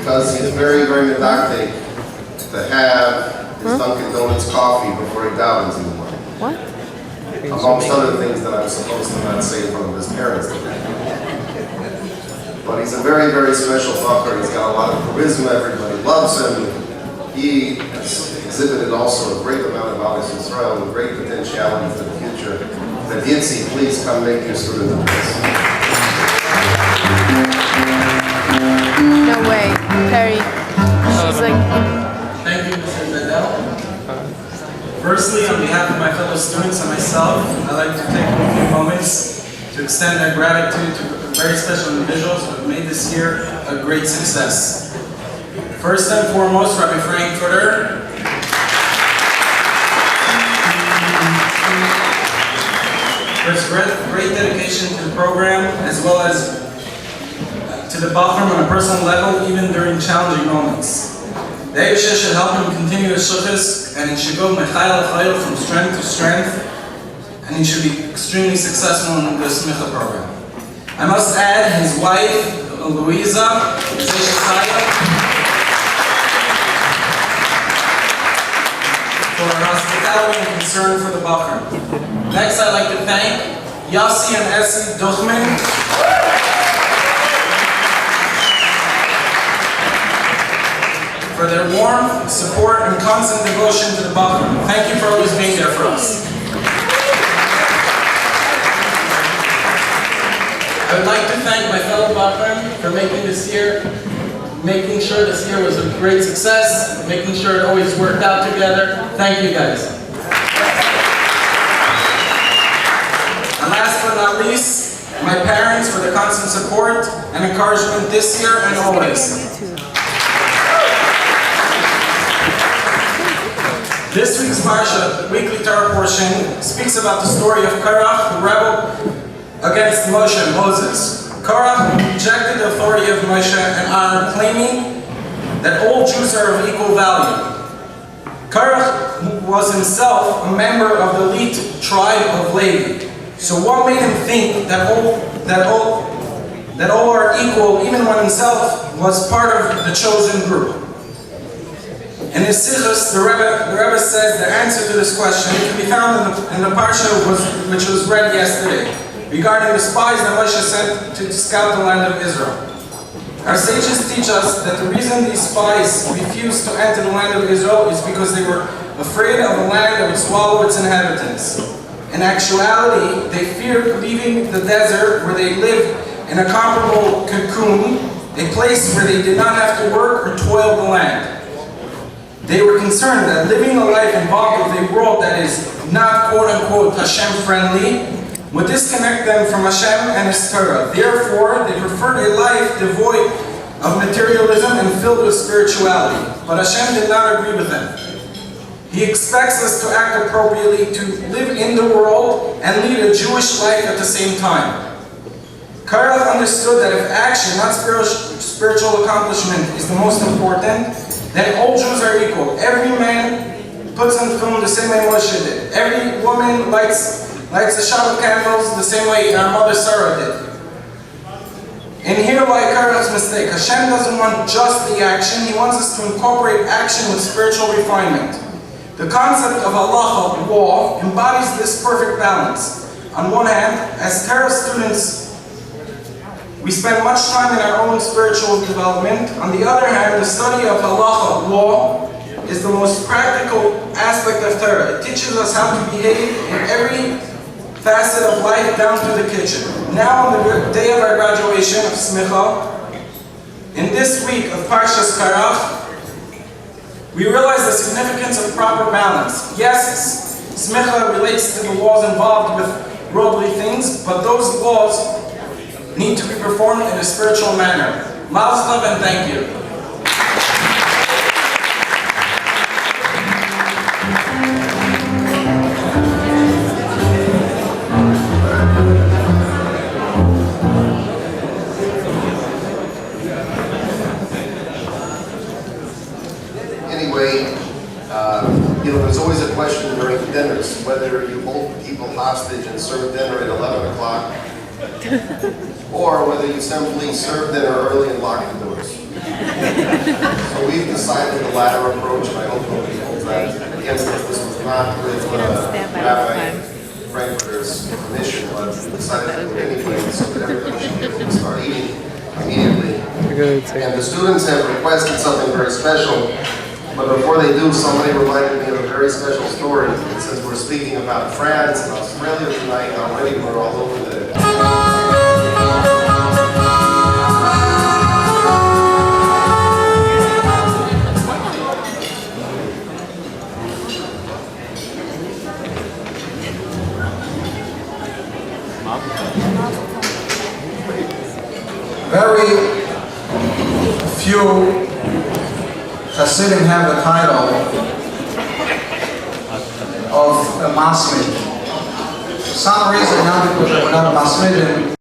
because he's very, very medactic to have his Dunkin' Donuts coffee before he davens in the morning. What? Amongst other things that I'm supposed to not say in front of his parents today. But he's a very, very special fucker. He's got a lot of charisma. Everybody loves him. He has exhibited also a great amount of Ahavas Yisrael and great potentiality for the future. That YItzy, please come make your student of this. No way, Terry. She's like... Thank you, Mr. Bedell. Firstly, on behalf of my fellow students and myself, I'd like to take a few moments to extend our gratitude to very special individuals who have made this year a great success. First and foremost, Rabbi Frankfurter. For his great dedication to the program, as well as to the Bachram on a personal level, even during challenging moments. The Eibusher should help him continue his shlichus, and he should go mechayel l'chayel from strength to strength, and he should be extremely successful in the smicha program. I must add his wife, Louisa, for her hospitality and concern for the Bachram. Next, I'd like to thank Yossi and Essie Duchman for their warmth, support, and constant devotion to the Bachram. Thank you for always being there for us. I would like to thank my fellow Bachram for making sure this year was a great success, making sure it always worked out together. Thank you guys. And last but not least, my parents for their constant support and encouragement this year and always. This week's Parsha, weekly Torah portion, speaks about the story of Korach, the rebel against Moses. Korach rejected the authority of Moshe and Aaron, claiming that all Jews are of equal value. Korach was himself a member of the elite tribe of Levi. So what made him think that all are equal, even when himself was part of the chosen group? In his Sichos, the Rebbe says the answer to this question can be found in the Parsha which was read yesterday, regarding the spies that Moshe sent to scout the land of Israel. Our sages teach us that the reason these spies refused to enter the land of Israel is because they were afraid of a land that would swallow its inhabitants. In actuality, they feared leaving the desert where they live in a comfortable cocoon, a place where they did not have to work or toil the land. They were concerned that living a life involved with a world that is not quote-unquote Hashem-friendly would disconnect them from Hashem and His Torah. Therefore, they preferred a life devoid of materialism and filled with spirituality. But Hashem did not agree with them. He expects us to act appropriately, to live in the world and lead a Jewish life at the same time. Korach understood that if action, not spiritual accomplishment, is the most important, then all Jews are equal. Every man puts on film the same way Moshe did. Every woman lights the Shabbat candles the same way our mother Sarah did. And here lies Korach's mistake. Hashem doesn't want just the action. He wants us to incorporate action with spiritual refinement. The concept of halacha, law, embodies this perfect balance. On one hand, as Torah students, we spend much time in our own spiritual development. On the other hand, the study of halacha, law, is the most practical aspect of Torah. It teaches us how to behave in every facet of life down to the kitchen. Now, on the day of our graduation of Smicha, in this week of Parshas Korach, we realize the significance of proper balance. Yes, Smicha relates to the laws involved with worldly things, but those laws need to be performed in a spiritual manner. Mazel tov and thank you. Anyway, there's always a question during dinners whether you hold people hostage and serve dinner at 11 o'clock or whether you simply serve dinner early and lock the doors. So we've decided the latter approach, and I hope nobody holds that against us. This was not with Rabbi Frankfurter's permission, but we decided to do it anyway, so that everybody should be able to start eating immediately. And the students have requested something very special, but before they do, somebody reminded me of a very special story. Since we're speaking about France and Australia tonight, already we're all over the Very few Hasidim have the title of a Masmid. For some reason, young people that were not Masmidim